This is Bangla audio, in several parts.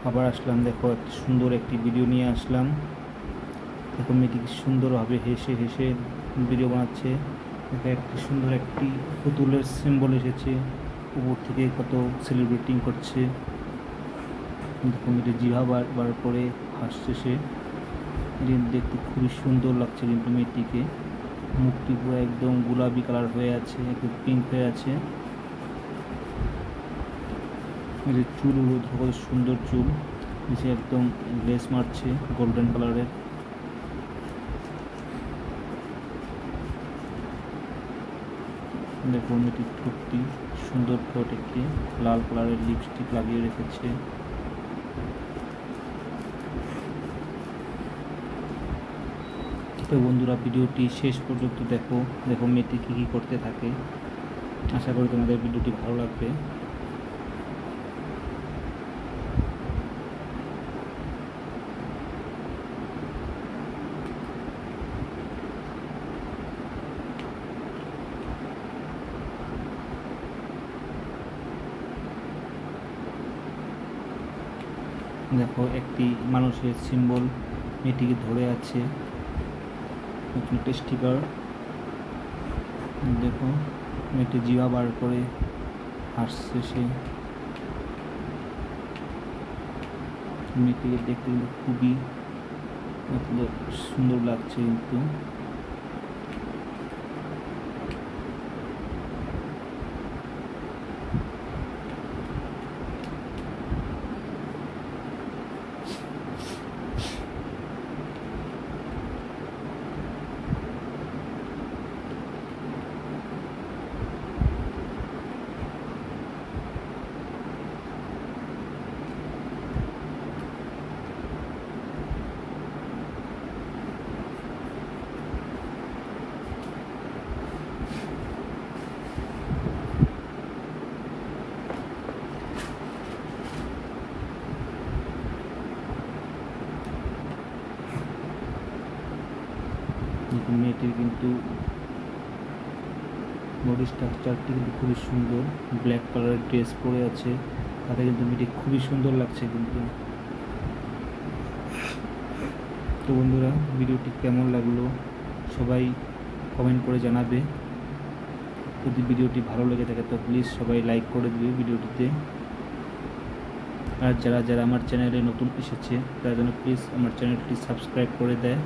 আবার আসলাম। দেখো সুন্দর একটি ভিডিও নিয়ে আসলাম। দেখো মেয়েটি কি সুন্দরভাবে হেসে হেসে ভিডিও বানাচ্ছে। দেখো একটি সুন্দর একটি পুতুলের সিম্বল এসেছে, উপর থেকে কত সেলিব্রেটিং করছে। দেখো মেয়েটি জিভা বার করে হাসছে সে। দেখতে খুবই সুন্দর লাগছে কিন্তু মেয়েটিকে। মুখটি পুরো একদম গোলাপি কালার হয়ে আছে, একটু পিঙ্ক হয়ে আছে। চুলগুলো কত সুন্দর চুল, নিচে একদম গ্লেস মারছে গোল্ডেন কালারের। দেখো মেয়েটির ঠোঁটটি সুন্দর, ঠোঁট একটি লাল কালারের লিপস্টিক লাগিয়ে রেখেছে। তো বন্ধুরা ভিডিওটি শেষ পর্যন্ত দেখো। দেখো মেয়েটি কী কী করতে থাকে। আশা করি তোমাদের ভিডিওটি ভালো লাগবে। দেখো একটি মানুষের সিম্বল মেয়েটিকে ধরে আছে, একটা স্টিকার। দেখো মেয়েটি জিভা বার করে হাসছে সে। মেয়েটিকে দেখতে কিন্তু খুবই সুন্দর লাগছে কিন্তু। মেয়েটির কিন্তু বডি স্ট্রাকচারটি কিন্তু খুবই সুন্দর। ব্ল্যাক কালারের ড্রেস পরে আছে, তাতে কিন্তু মেয়েটি খুবই সুন্দর লাগছে কিন্তু। তো বন্ধুরা ভিডিওটি কেমন লাগলো সবাই কমেন্ট করে জানাবে। যদি ভিডিওটি ভালো লেগে থাকে তো প্লিজ সবাই লাইক করে দিবে ভিডিওটিতে। আর যারা যারা আমার চ্যানেলে নতুন এসেছে তারা যেন প্লিজ আমার চ্যানেলটি সাবস্ক্রাইব করে দেয়।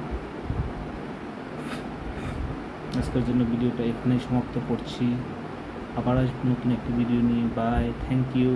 আজকের জন্য ভিডিওটা এখানেই সমাপ্ত করছি। আবার আসবো নতুন একটি ভিডিও নিয়ে। Bye, thank you.